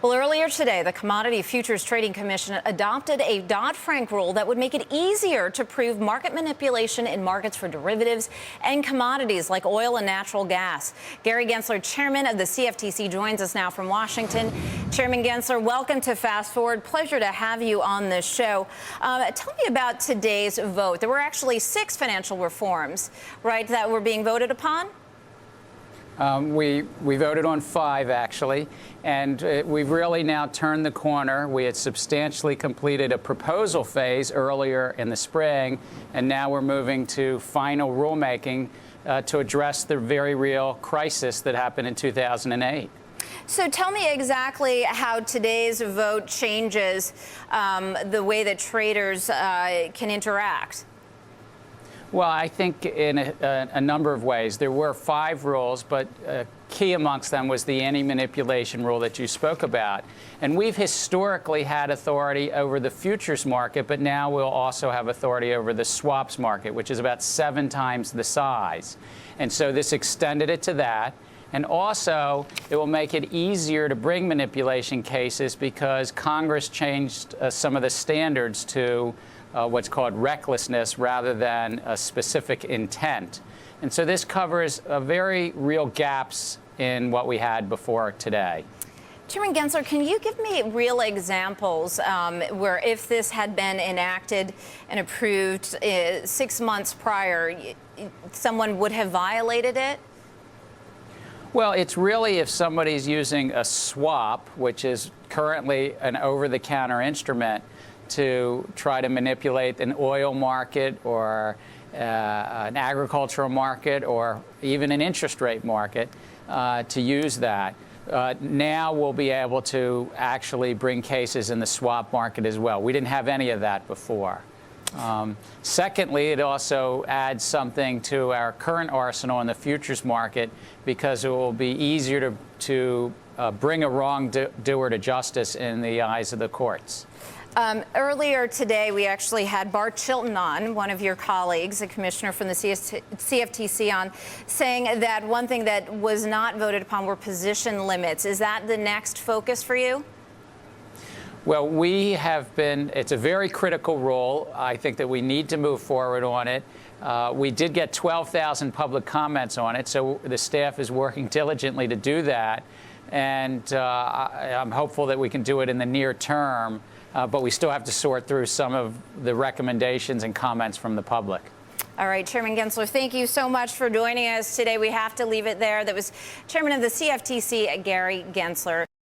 Well, earlier today, the Commodity Futures Trading Commission adopted a Dodd-Frank rule that would make it easier to prove market manipulation in markets for derivatives and commodities like oil and natural gas. Gary Gensler, chairman of the CFTC, joins us now from Washington. Chairman Gensler, welcome to Fast Forward. Pleasure to have you on this show. Tell me about today's vote. There were actually 6 financial reforms, right, that were being voted upon? We voted on 5, actually, and we've really now turned the corner. We had substantially completed a proposal phase earlier in the spring, and now we're moving to final rulemaking to address the very real crisis that happened in 2008. So tell me exactly how today's vote changes the way that traders can interact. Well, I think in a number of ways. There were 5 rules, but key amongst them was the anti-manipulation rule that you spoke about. And we've historically had authority over the futures market, but now we'll also have authority over the swaps market, which is about 7 times the size. And so this extended it to that. And also, it will make it easier to bring manipulation cases because Congress changed some of the standards to what's called recklessness rather than a specific intent. And so this covers very real gaps in what we had before today. Chairman Gensler, can you give me real examples where if this had been enacted and approved 6 months prior, someone would have violated it? Well, it's really if somebody's using a swap, which is currently an over-the-counter instrument, to try to manipulate an oil market or an agricultural market or even an interest rate market to use that. Now we'll be able to actually bring cases in the swap market as well. We didn't have any of that before. Secondly, it also adds something to our current arsenal in the futures market because it will be easier to bring a wrongdoer to justice in the eyes of the courts. Earlier today, we actually had Bart Chilton on, one of your colleagues, a commissioner from the CFTC, on, saying that one thing that was not voted upon were position limits. Is that the next focus for you? Well, we have been, it's a very critical rule. I think that we need to move forward on it. We did get 12,000 public comments on it, so the staff is working diligently to do that. And I'm hopeful that we can do it in the near term, but we still have to sort through some of the recommendations and comments from the public. All right, Chairman Gensler, thank you so much for joining us today. We have to leave it there. That was Chairman of the CFTC, Gary Gensler.